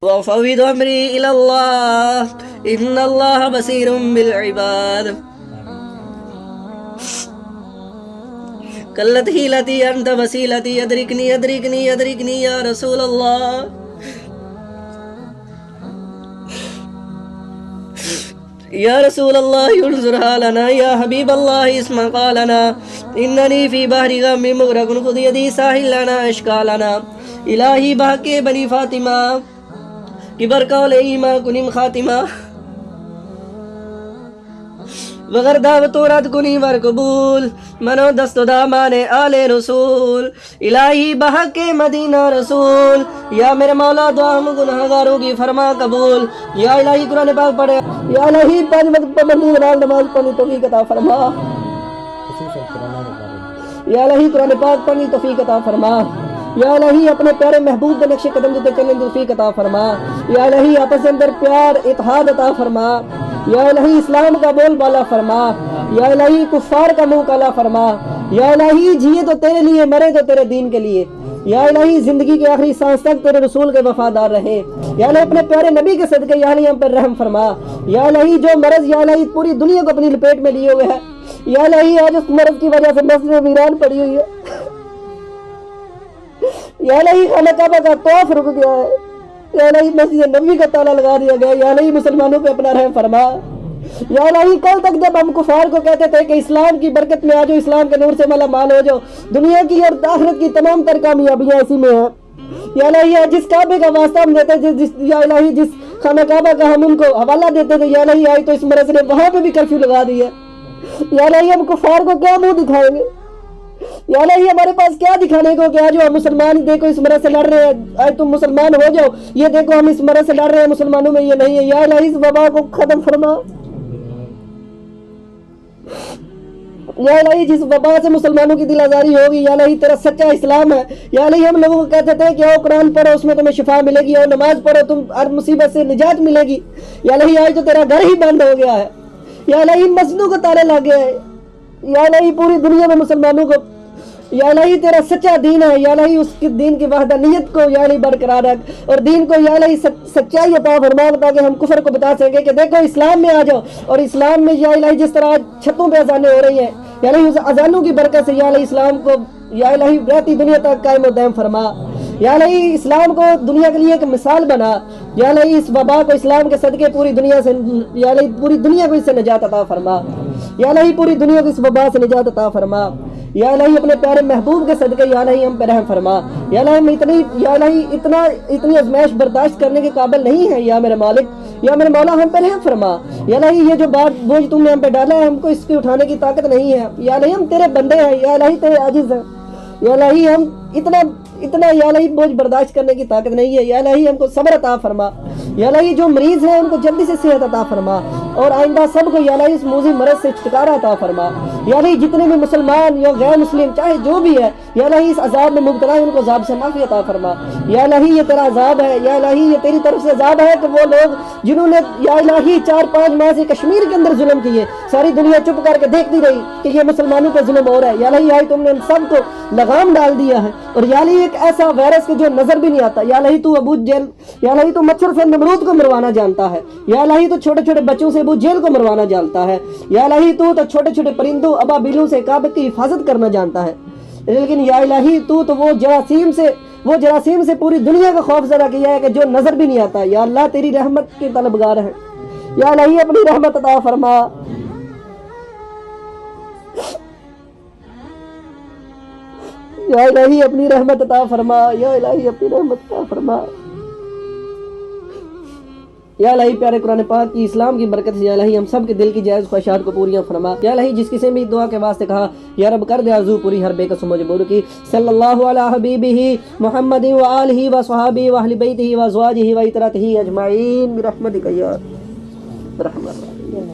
وَأُفَوِّضُ أَمْرِي إِلَى اللَّهِ إِنَّ اللَّهَ بَصِيرٌ بِالْعِبَادِ قلت حیلتی انت وسیلتی ادرکنی ادرکنی ادرکنی یا رسول اللہ یا رسول اللہ انظر حالنا یا حبیب اللہ اسمع قالنا اننی فی بحر غم مغرق خذ یدی ساحل لنا اشکالنا الہی بحق بنی فاطمہ کبر قول ایمان کنیم خاتمہ وگر دعوت و رد کنی ور قبول منو دست و دامان آل رسول الہی بحق مدینہ رسول یا میرے مولا دعا ہم گناہگاروں کی فرما قبول یا الہی قرآن پاک پڑھے یا الہی 5 وقت پابندی ورال نماز پڑھنی توفیق عطا فرما یا الہی قرآن پاک پڑھنی توفیق عطا فرما یا الہی اپنے پیارے محبوب کے نقش قدم دیتے چلنے توفیق عطا فرما یا الہی آپس اندر پیار اتحاد عطا فرما یا الہی اسلام کا بول بالا فرما یا الہی کفار کا منہ کالا فرما یا الہی جیے تو تیرے لیے مرے تو تیرے دین کے لیے یا الہی زندگی کے آخری سانس تک تیرے رسول کے وفادار رہے یا الہی اپنے پیارے نبی کے صدقے یا الہی ہم پر رحم فرما یا الہی جو مرض یا الہی پوری دنیا کو اپنی لپیٹ میں لیے ہوئے ہے یا الہی آج اس مرض کی وجہ سے مسجد ویران پڑی ہوئی ہے یا الہی خانہ کعبہ کا طواف رک گیا ہے یا الہی مسجد نبوی کا تالا لگا دیا گیا یا الہی مسلمانوں پہ اپنا رحم فرما یا الہی کل تک جب ہم کفار کو کہتے تھے کہ اسلام کی برکت میں آ جاؤ اسلام کے نور سے مالا مال ہو جاؤ دنیا کی اور آخرت کی تمام تر کامیابیاں اسی میں ہیں یا الہی جس کعبے کا واسطہ ہم دیتے تھے یا الہی جس خانہ کعبہ کا ہم ان کو حوالہ دیتے تھے یا الہی آئی تو اس مرض نے وہاں پہ بھی کرفیو لگا دی ہے یا الہی ہم کفار کو کیا منہ دکھائیں گے یا الہی ہمارے پاس کیا دکھانے کو کہ آج ہم مسلمان دیکھو اس مرض سے لڑ رہے ہیں آج تم مسلمان ہو جاؤ یہ دیکھو ہم اس مرض سے لڑ رہے ہیں مسلمانوں میں یہ نہیں ہے یا الہی اس وبا کو ختم فرما یا الہی جس وبا سے مسلمانوں کی دل آزاری ہوگی یا الہی تیرا سچا اسلام ہے یا الہی ہم لوگوں کو کہتے تھے کہ آؤ قرآن پڑھو اس میں تمہیں شفا ملے گی اور نماز پڑھو تم ہر مصیبت سے نجات ملے گی یا الہی آج تو تیرا گھر ہی بند ہو گیا ہے یا الہی مسجدوں کو تالے لگ گئے ہیں یا الہی پوری دنیا میں مسلمانوں کو یا الہی تیرا سچا دین ہے یا الہی اس کی دین کی وحدانیت کو یا الہی برقرار رکھ اور دین کو یا الہی سچائی عطا فرما تاکہ ہم کفر کو بتا سکیں کہ دیکھو اسلام میں آ جاؤ اور اسلام میں یا الہی جس طرح چھتوں پہ اذانیں ہو رہی ہیں یا الہی اس اذانوں کی برکت سے یا الہی اسلام کو یا الہی رہتی دنیا تک قائم و دائم فرما یا الہی اسلام کو دنیا کے لیے ایک مثال بنا یا الہی اس وبا کو اسلام کے صدقے پوری دنیا سے یا الہی پوری دنیا کو اس سے نجات عطا فرما یا الہی پوری دنیا کو اس وبا سے نجات عطا فرما یا الہی اپنے پیارے محبوب کے صدقے یا الہی ہم پہ رحم فرما یا الہی ہم یا الہی اتنی ازمائش برداشت کرنے کے قابل نہیں ہے یا میرے مالک یا میرے مولا ہم پہ رحم فرما یا الہی یہ جو بوجھ تم نے ہم پہ ڈالا ہے ہم کو اس کی اٹھانے کی طاقت نہیں ہے یا الہی ہم تیرے بندے ہیں یا الہی تیرے عاجز ہیں یا الہی ہم اتنا یا الہی بوجھ برداشت کرنے کی طاقت نہیں ہے یا الہی ہم کو صبر عطا فرما یا الہی جو مریض ہیں ان کو جلدی سے صحت عطا فرما اور آئندہ سب کو یا الہی اس موذی مرض سے چھٹکارا عطا فرما یا الہی جتنے بھی مسلمان یا غیر مسلم چاہے جو بھی ہے یا الہی اس عذاب میں مبتلا ہے ان کو عذاب سے معافی عطا فرما یا الہی یہ تیرا عذاب ہے یا الہی یہ تیری طرف سے عذاب ہے کہ وہ لوگ جنہوں نے یا الہی 4-5 ماہ سے کشمیر کے اندر ظلم کیے ساری دنیا چپ کر کے دیکھتی رہی کہ یہ مسلمانوں پہ ظلم ہو رہا ہے یا الہی آئی تم نے ان سب کو لگام ڈال دیا ہے اور یا الہی ایک ایسا وائرس کے جو نظر بھی نہیں آتا یا الہی تو ابو جیل یا الہی تو مچھر سے نمرود کو مروانا جانتا ہے یا الہی تو چھوٹے چھوٹے بچوں سے ابو جیل کو مروانا جانتا ہے یا الہی تو چھوٹے چھوٹے پرندوں ابابیلوں سے کعبے کی حفاظت کرنا جانتا ہے لیکن یا الہی تو وہ جراثیم سے پوری دنیا کا خوف زدہ کیا ہے کہ جو نظر بھی نہیں آتا یا اللہ تیری رحمت کے طلبگار ہے یا الہی اپنی رحمت عطا فرما یا الہی اپنی رحمت عطا فرما یا الہی اپنی رحمت عطا فرما یا الہی پیارے قرآن پاک کی اسلام کی برکت سے یا الہی ہم سب کے دل کی جائز خواہشات کو پوریاں فرما یا الہی جس کسی بھی دعا کے واسطے کہا یا رب کر دے عرضو پوری ہر بے قسم مجبور کی صلی اللہ علی حبیبہ محمد و آلہ و صحابہ و اہل بیتہ و ازواجہ و عترتہ اجمعین برحمتک یا ارحم الراحمین.